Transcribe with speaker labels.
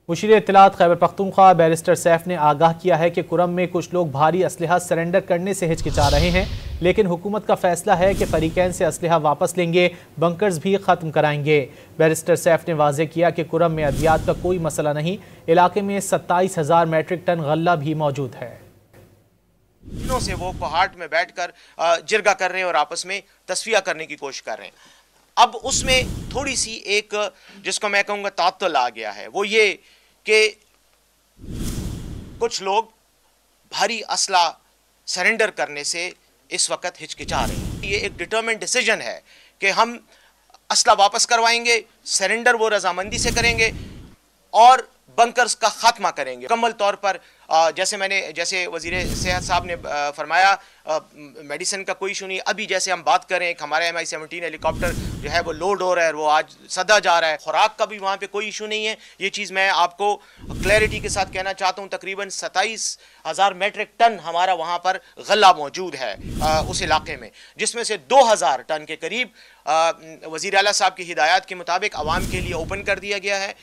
Speaker 1: Musheer इत्तलात Khyber Pakhtunkhwa barrister Saif ने आगाह किया है कि कुरम में कुछ लोग भारी असलहा सरेंडर करने से हिचकिचा रहे हैं, लेकिन हुकूमत का फैसला है कि फरीकैन से असलहा वापस लेंगे, बंकर्स भी खत्म कराएंगे। बैरिस्टर सैफ ने वाजे किया कि कुरम में अद्वियात का कोई मसला नहीं, इलाके में 27,000 मैट्रिक टन गल्ला भी मौजूद है।
Speaker 2: दिनों से वो कोहाट में बैठकर जिरगा कर रहे हैं और आपस में तस्फिया करने की कोशिश कर रहे हैं। अब उसमें थोड़ी सी एक जिसको मैं कहूँगा तातुल आ गया है, वो ये कि कुछ लोग भारी असला सरेंडर करने से इस वक्त हिचकिचा रहे हैं। ये एक डिटरमिन्ड डिसीजन है कि हम असला वापस करवाएंगे, सरेंडर वो रजामंदी से करेंगे और बंकर्स का खात्मा करेंगे मुकम्मल तौर पर। जैसे वजीर सेहत साहब ने फरमाया, मेडिसिन का कोई इशू नहीं। अभी जैसे हम बात करें, हमारा MI-17 हेलीकॉप्टर जो है वो लोड हो रहा है, वो आज सदा जा रहा है। खुराक का भी वहाँ पे कोई इशू नहीं है। ये चीज़ मैं आपको क्लैरिटी के साथ कहना चाहता हूँ। तकरीबन 27,000 मैट्रिक टन हमारा वहाँ पर गल्ला मौजूद है उस इलाके में, जिसमें से 2,000 टन के करीब वज़ीर आला साहब की हिदायत के मुताबिक आवाम के लिए ओपन कर दिया गया है।